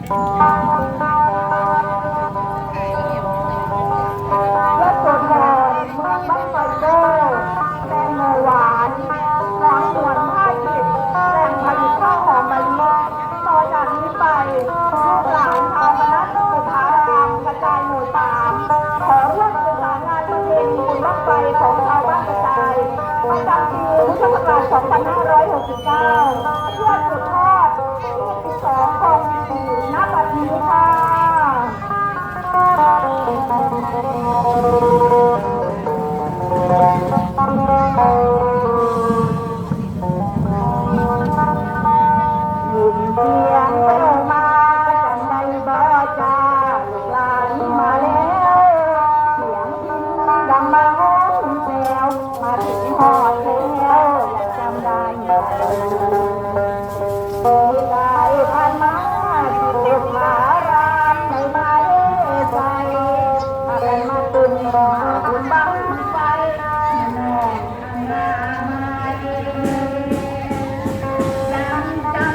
รถโสธรเมืองบ้านไฟโก้แตงโมหวานหอมหวนผ้าอิฐแหล่งผลิตข้าวหอมมะลิต่อจากนี้ไปลูกหลานชาวคณะสุขารามกระจายหมู่สามขอร่วมสืบสานงานประเพณีบุญบั้งไฟของชาวบ้านกระจายประจำปีพุทธศักราช 2569 เพื่อสืบทอด22 กองบินณบัดนี้ค่ะ ยินเสียงแว่วมาจันใดบ่จ้าลูกหลานมาแล้วเสียงพินดังมาห้องแซวมาถึงหอดแล้วอยากจำได้ไหมที่ไกลผ่านมาที่เด็กมารามในไม้ใจพากันมาตุนมาบุญบังไฟแม่นามาดีจำได้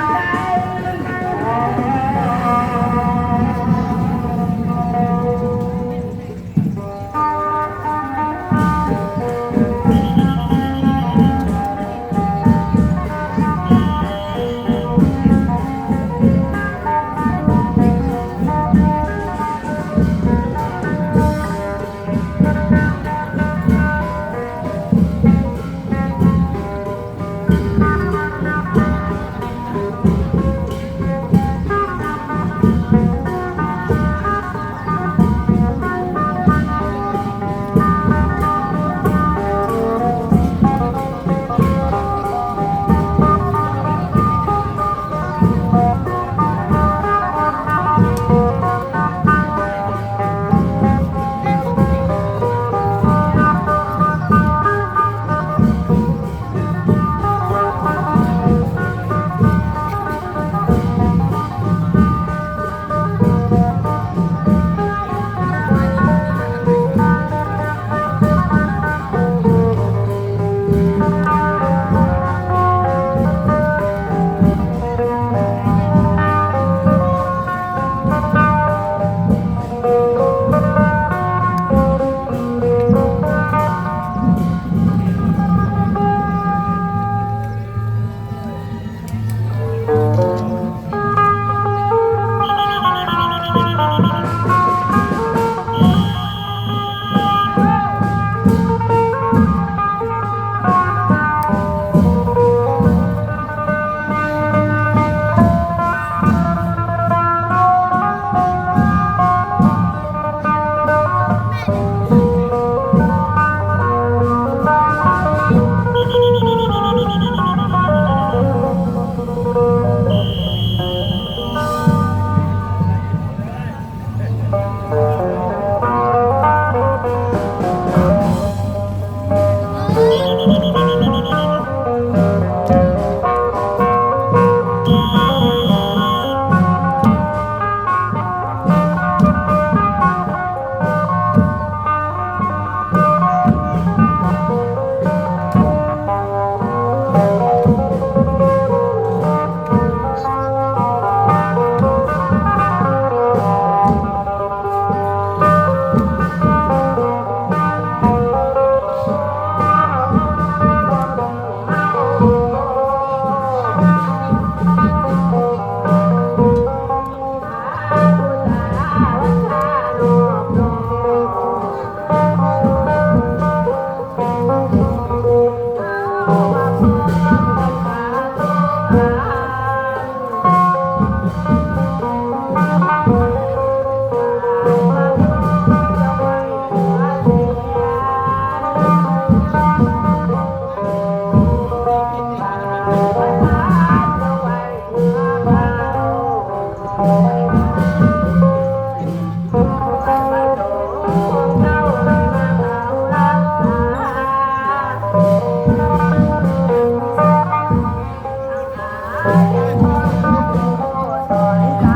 ข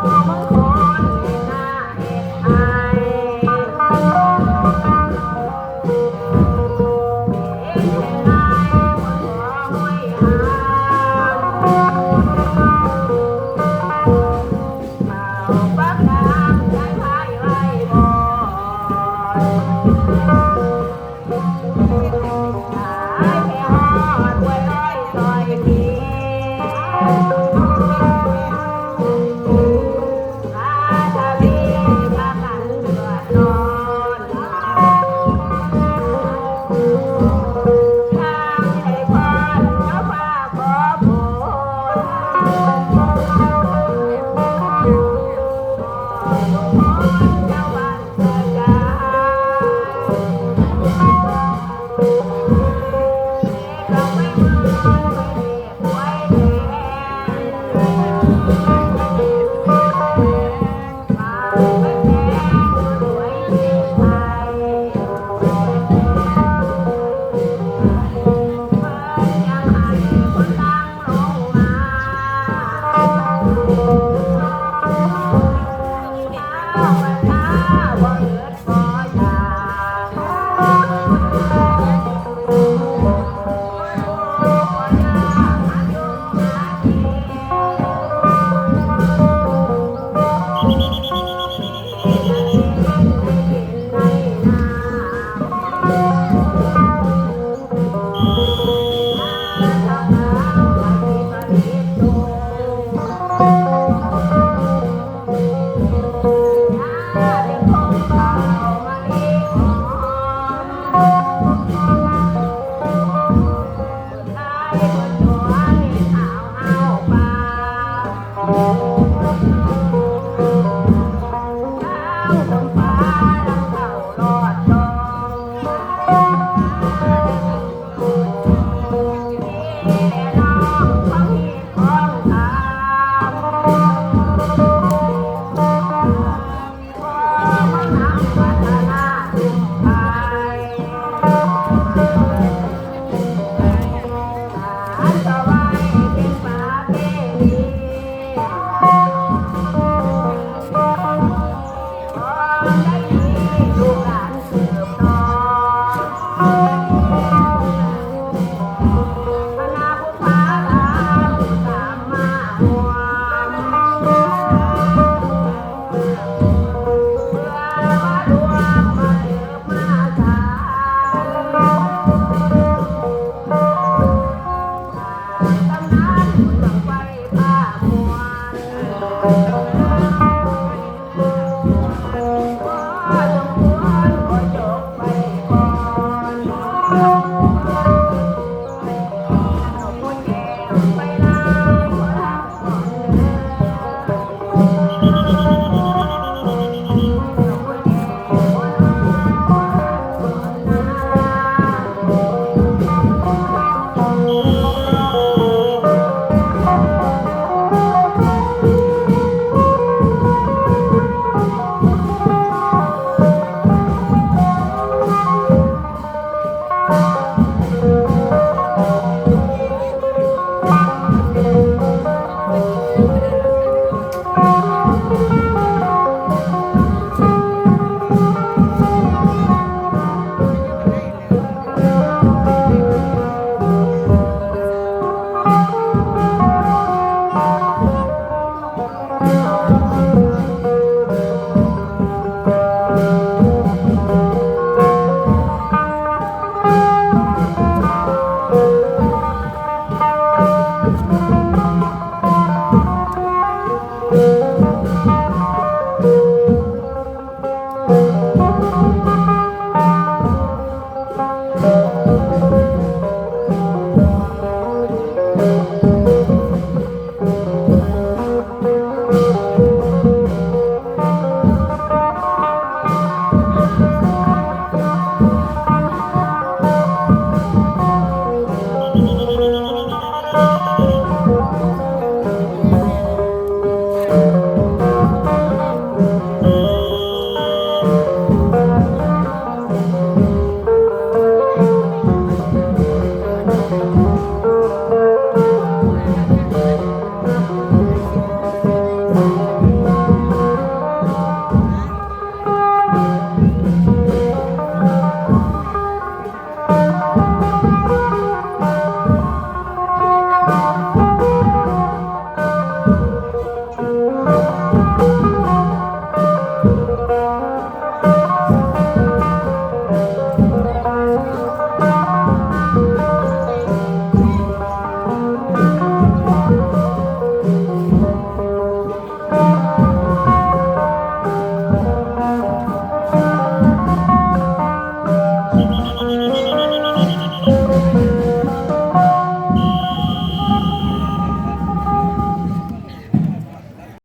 มึงคนเห็นหน้าเห็นอายเห็นหน้าคนหัวห้อยหาเอาปากกาใจพายไว้บ่หายไปฮอดไว้ร้อยซอยที พาทวีพากันเดือดร้อนทางให้พรเจ้าฟ้าขอโปรดเจ้าบ้านเกิดกาเราไม่มือไม่เรียกไว้แทนมาเป็นแทนสวยเชียงไทย เพิ่นยังให้คนดังลงมาข้าววันน้าบ่เอิดบ่อยากบ่อยากหาอยู่หากิน